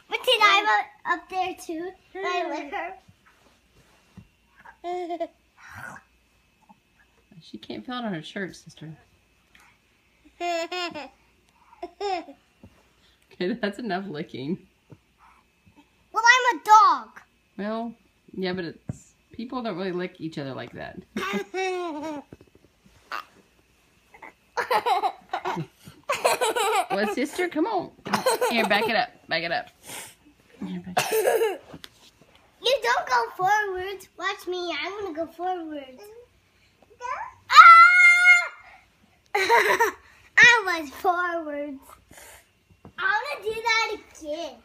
But did I up there too? Did I lick her? She can't feel it on her shirt, sister. Okay, that's enough licking. Well, I'm a dog. Well, yeah, but it's people don't really lick each other like that. What, sister? Come on. Here, back it up. Back it up. Here, back it up. You don't go forwards. Watch me. I'm going to go forwards. Ah! I was forwards. I want to do that again.